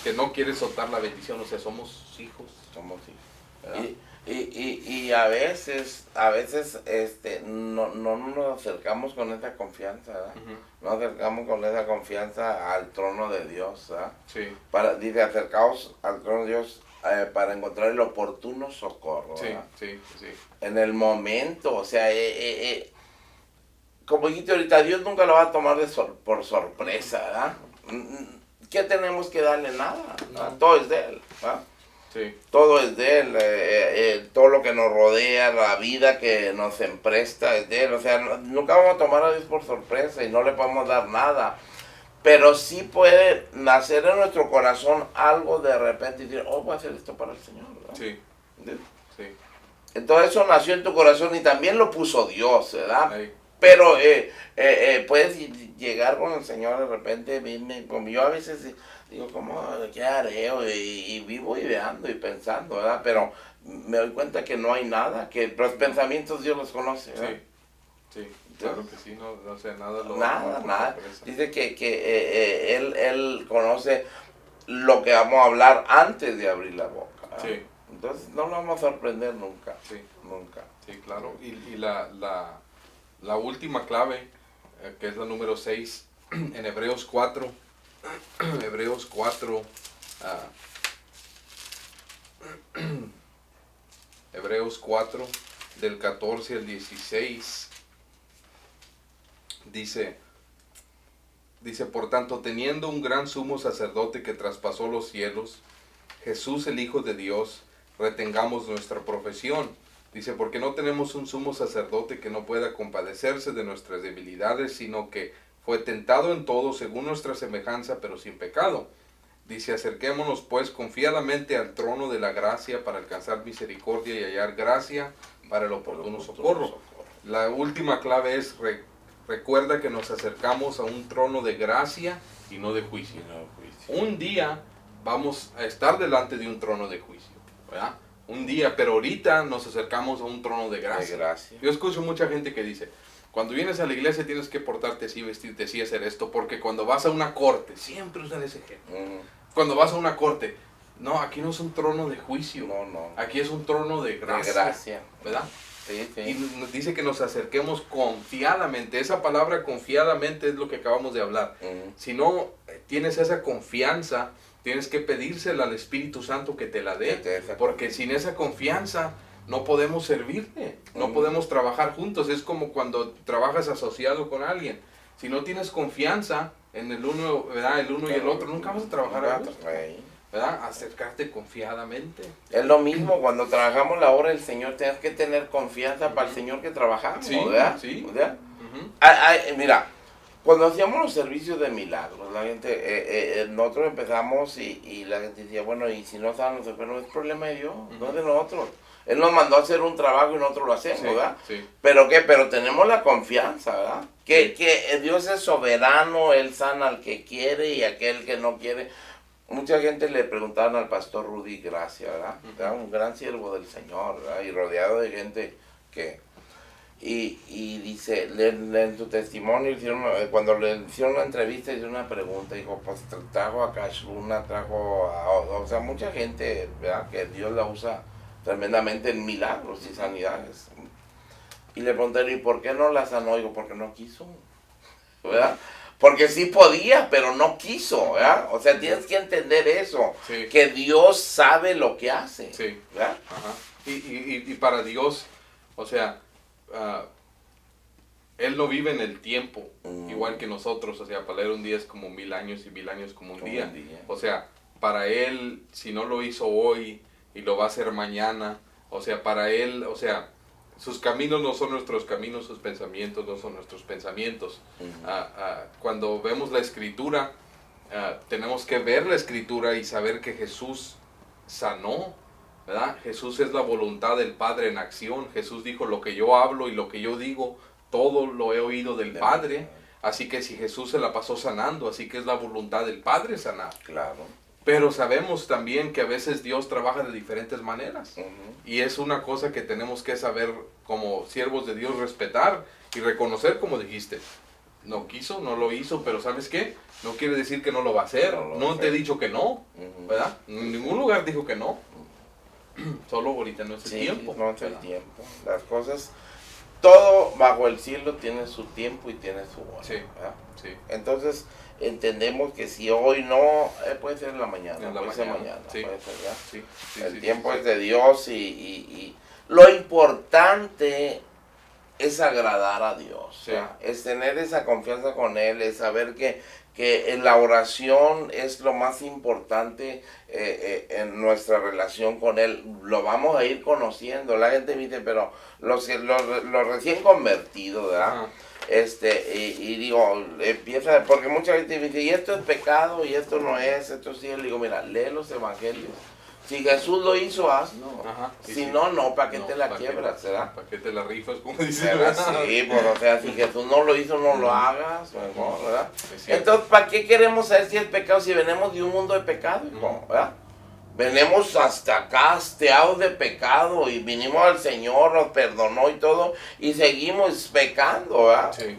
que no quiere soltar la bendición. O sea, somos hijos. Somos hijos. ¿Verdad? Y a veces no nos acercamos con esa confianza, ¿verdad? No nos acercamos con esa confianza al trono de Dios, ¿verdad? Sí. Dice, acercaos al trono de Dios para encontrar el oportuno socorro, ¿verdad? Sí. En el momento, o sea, como dijiste ahorita, Dios nunca lo va a tomar por sorpresa, ¿verdad? ¿Qué tenemos que darle? Nada, ¿verdad? Todo es de Él, ¿verdad? Sí. Todo es de Él, todo lo que nos rodea, la vida que nos empresta es de Él. O sea, nunca vamos a tomar a Dios por sorpresa y no le podemos dar nada. Pero sí puede nacer en nuestro corazón algo de repente y decir, oh, voy a hacer esto para el Señor, ¿verdad? Sí. Entonces eso nació en tu corazón y también lo puso Dios, ¿verdad? Ahí. Pero puedes llegar con el Señor de repente, como yo a veces digo, ¿cómo, qué haré? Y vivo ideando y pensando, ¿verdad? Pero me doy cuenta que no hay nada, que los pensamientos Dios los conoce, ¿verdad? Sí, claro que sí, no sé, nada lo Nada. Dice que él conoce lo que vamos a hablar antes de abrir la boca, ¿verdad? Sí. Entonces no lo vamos a sorprender nunca. Sí. Nunca. Sí, claro. Y la última clave, que es la número 6, en Hebreos 4, Hebreos 4, Hebreos 4, del 14 al 16, dice, por tanto, teniendo un gran sumo sacerdote que traspasó los cielos, Jesús el Hijo de Dios, retengamos nuestra profesión. Dice, porque no tenemos un sumo sacerdote que no pueda compadecerse de nuestras debilidades, sino que fue tentado en todo según nuestra semejanza, pero sin pecado. Dice, acerquémonos pues confiadamente al trono de la gracia para alcanzar misericordia y hallar gracia para el oportuno socorro. La última clave es, recuerda que nos acercamos a un trono de gracia y no de juicio. Un día vamos a estar delante de un trono de juicio, ¿verdad? Un día, pero ahorita nos acercamos a un trono de gracia. Yo escucho mucha gente que dice, cuando vienes a la iglesia tienes que portarte así, vestirte así, hacer esto, porque cuando vas a una corte, siempre usan ese ejemplo. Cuando vas a una corte, no, aquí no es un trono de juicio, No. aquí es un trono de gracia, ¿verdad? Sí. Y nos dice que nos acerquemos confiadamente. Esa palabra confiadamente es lo que acabamos de hablar. Si no tienes esa confianza, tienes que pedírsela al Espíritu Santo que te la dé, porque sin esa confianza no podemos servirle, no podemos trabajar juntos. Es como cuando trabajas asociado con alguien. Si no tienes confianza en el uno, ¿verdad? El uno y el otro, nunca vas a trabajar juntos, ¿verdad? Acercarte confiadamente. Es lo mismo cuando trabajamos la obra del Señor, tienes que tener confianza para el Señor que trabajamos, Sí, ¿verdad? sí. ¿Verdad? Mira, cuando hacíamos los servicios de milagros, la gente, nosotros empezamos y la gente decía, bueno, y si no estaban los enfermos, es problema de Dios, no es de nosotros. Él nos mandó a hacer un trabajo y nosotros lo hacemos, Sí, ¿verdad? sí. ¿Pero qué? Pero tenemos la confianza, ¿verdad? Que Dios es soberano, Él sana al que quiere y aquel que no quiere. Mucha gente le preguntaban al pastor Rudy Gracia, ¿verdad? Era un gran siervo del Señor, ¿verdad? Y rodeado de gente que... Y dice, en su testimonio, cuando le hicieron una entrevista, hicieron una pregunta, dijo, pues trajo a Cash Luna, o sea, mucha gente, ¿verdad? Que Dios la usa tremendamente en milagros y sanidades. Y le preguntaron, ¿y por qué no la sanó? Digo, porque no quiso, ¿verdad? Porque sí podía, pero no quiso, ¿verdad? O sea, tienes que entender eso, Sí. que Dios sabe lo que hace, Sí. ¿verdad? Ajá. Y para Dios, o sea, Él no vive en el tiempo, igual que nosotros. O sea, para Él un día es como 1000 años y 1000 años como un día. O sea, para Él, si no lo hizo hoy y lo va a hacer mañana, o sea, para Él, o sea, sus caminos no son nuestros caminos, sus pensamientos no son nuestros pensamientos. Cuando vemos la Escritura, tenemos que ver la Escritura y saber que Jesús sanó, ¿verdad? Jesús es la voluntad del Padre en acción. Jesús dijo, lo que yo hablo y lo que yo digo, todo lo he oído del Padre. Así que si Jesús se la pasó sanando, así que es la voluntad del Padre sanar. Claro. Pero sabemos también que a veces Dios trabaja de diferentes maneras. Y es una cosa que tenemos que saber como siervos de Dios, respetar y reconocer, como dijiste. No quiso, no lo hizo, pero ¿sabes qué? No quiere decir que no lo va a hacer. No te he dicho que no, ¿verdad? En ningún lugar dijo que no. Solo ahorita no es el tiempo. No es el tiempo. Las cosas, todo bajo el cielo tiene su tiempo y tiene su hora. Sí, ¿verdad? sí. Entonces, entendemos que si hoy no, puede ser en la mañana, En la puede ser mañana, mañana, sí. puede ser, ¿verdad? Sí, sí, El sí, tiempo sí, es de Dios y lo importante es agradar a Dios, Sí. ¿verdad? Es tener esa confianza con Él, es saber que en la oración es lo más importante en nuestra relación con Él. Lo vamos a ir conociendo. La gente dice, pero los recién convertidos, ¿verdad? Ajá. Y digo, empieza, porque mucha gente dice, y esto es pecado, y esto no es, esto sí. Le digo, mira, lee los evangelios. Si Jesús lo hizo, hazlo. Ajá, sí, Si sí. no, no, ¿para qué No, te la ¿para qué? quiebras, verdad? ¿Para qué te la rifas? Como dice, ¿Verdad? Sí, pues, o sea, si Jesús no lo hizo, no lo hagas, mejor, ¿verdad? Es cierto. Entonces, ¿para qué queremos saber si es pecado si venimos de un mundo de pecado, hijo? ¿Verdad? Venimos hasta acá hasteados de pecado y vinimos al Señor, nos perdonó y todo, y seguimos pecando, ¿verdad? Sí.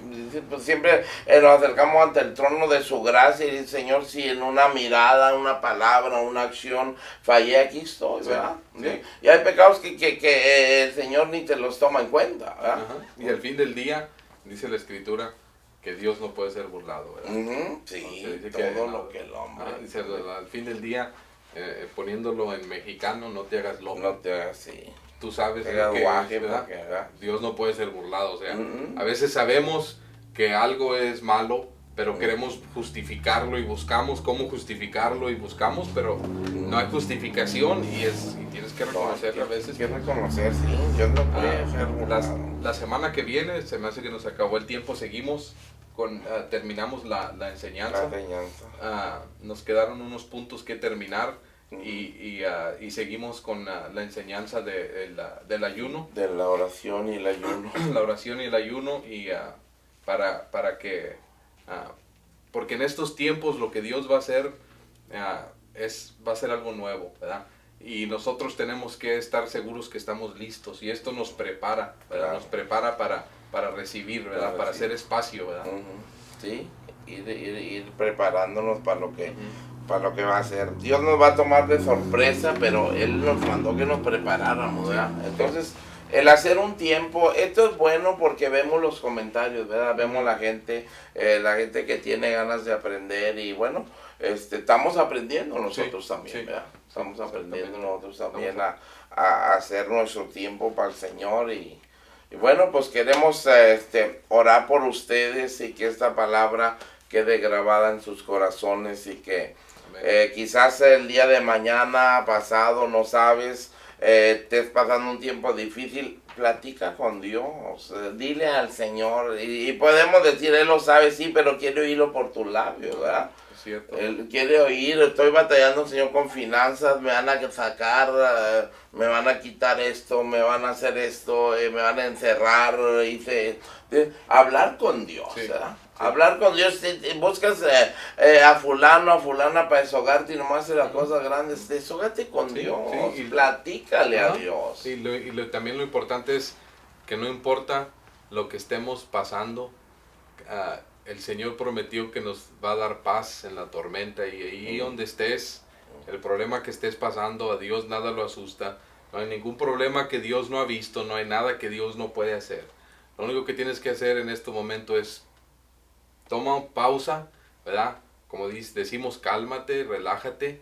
Pues siempre nos acercamos ante el trono de su gracia y dice, Señor, si en una mirada, una palabra, una acción fallé, aquí estoy, ¿verdad? Sí, sí. Y hay pecados que el Señor ni te los toma en cuenta, ¿verdad? Ajá. Y al fin del día, dice la Escritura, que Dios no puede ser burlado, ¿verdad? Sí, Entonces, dice todo que- lo que el hombre... Dice, al fin del día, poniéndolo en mexicano, no te hagas loco. No te hagas así. Tú sabes Te hagas lo que guaje, es, ¿verdad? porque, ¿verdad? Dios no puede ser burlado. O sea, Mm-mm. a veces sabemos que algo es malo, pero queremos justificarlo y buscamos cómo justificarlo y buscamos, pero no hay justificación y tienes que reconocer a veces. Hay que reconocer, sí, Dios no puede ser burlado. La semana que viene, se me hace que nos acabó el tiempo, seguimos terminamos la enseñanza. La enseñanza. Nos quedaron unos puntos que terminar y seguimos con la enseñanza del ayuno, De la oración y el ayuno. la oración y el ayuno, y para que, porque en estos tiempos lo que Dios va a hacer va a ser algo nuevo, ¿verdad? Y nosotros tenemos que estar seguros que estamos listos, y esto nos prepara, ¿verdad? Claro. Nos prepara para recibir, ¿verdad? Para hacer espacio, ¿verdad? Sí, ir preparándonos para lo que va a ser. Dios nos va a tomar de sorpresa, pero Él nos mandó que nos preparáramos, ¿verdad? Entonces, el hacer un tiempo, esto es bueno porque vemos los comentarios, ¿verdad? Vemos la gente que tiene ganas de aprender y bueno, estamos aprendiendo nosotros también, sí, ¿verdad? Estamos aprendiendo exactamente. nosotros también a hacer nuestro tiempo para el Señor y bueno, pues queremos orar por ustedes y que esta palabra quede grabada en sus corazones y que quizás el día de mañana, pasado, no sabes, estés pasando un tiempo difícil, platica con Dios, dile al Señor y podemos decir, Él lo sabe, sí, pero quiere oírlo por tus labios, ¿verdad? Es cierto. Él quiere oír, estoy batallando, Señor, con finanzas, me van a sacar, me van a quitar esto, me van a hacer esto, me van a encerrar, hablar con Dios, Sí, ¿verdad? sí. Hablar con Dios, buscas a fulano, a fulana para deshogarte y nomás hacer las cosas grandes, deshógate con Sí, Dios, sí, y- platícale a Ajá. Dios. También lo importante es que no importa lo que estemos pasando, el Señor prometió que nos va a dar paz en la tormenta y ahí donde estés, el problema que estés pasando, a Dios nada lo asusta, no hay ningún problema que Dios no ha visto, no hay nada que Dios no puede hacer. Lo único que tienes que hacer en este momento es toma pausa, ¿verdad? Como decimos, cálmate, relájate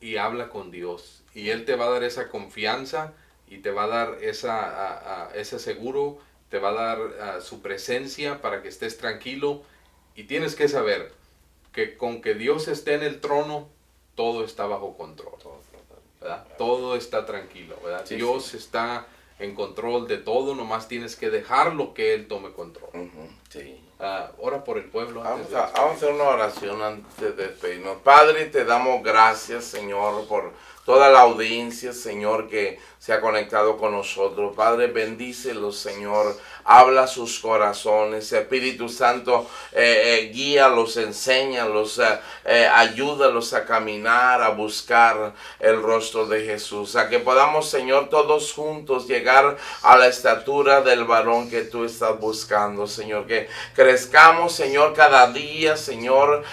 y habla con Dios. Y Él te va a dar esa confianza y te va a dar ese seguro, te va a dar su presencia para que estés tranquilo. Y tienes que saber que con que Dios esté en el trono, todo está bajo control, ¿verdad? Todo está tranquilo, ¿verdad? Sí, Dios sí. está en control de todo, nomás tienes que dejarlo que Él tome control. Sí. Ora por el pueblo antes de Vamos a hacer una oración antes de despedirnos. Padre, te damos gracias, Señor, por toda la audiencia, Señor, que se ha conectado con nosotros. Padre, bendícelos, Señor. Habla sus corazones. Espíritu Santo, guíalos, enséñalos, ayúdalos a caminar, a buscar el rostro de Jesús. A que podamos, Señor, todos juntos llegar a la estatura del varón que tú estás buscando, Señor. Que crezcamos, Señor, cada día, Señor,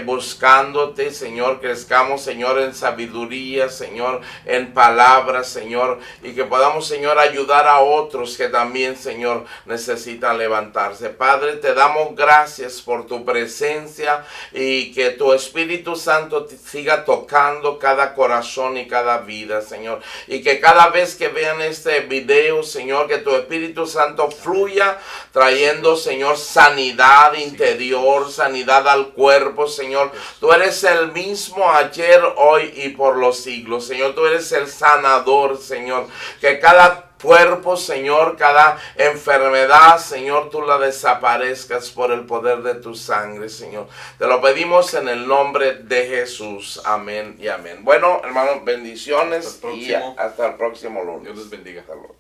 buscándote, Señor. Crezcamos, Señor, en sabiduría, Señor, en palabras, Señor. Y que podamos, Señor, ayudar a otros que también, Señor, necesitan levantarse. Padre, te damos gracias por tu presencia y que tu Espíritu Santo siga tocando cada corazón y cada vida, Señor. Y que cada vez que vean este video, Señor, que tu Espíritu Santo fluya trayendo, Señor, sanidad interior, sanidad al cuerpo, Señor. Tú eres el mismo ayer, hoy y por los siglos, Señor. Tú eres el sanador, Señor. Que cada cuerpo, Señor, cada enfermedad, Señor, tú la desaparezcas por el poder de tu sangre, Señor. Te lo pedimos en el nombre de Jesús. Amén y amén. Bueno, hermanos, bendiciones y hasta el próximo lunes. Dios les bendiga. Hasta luego.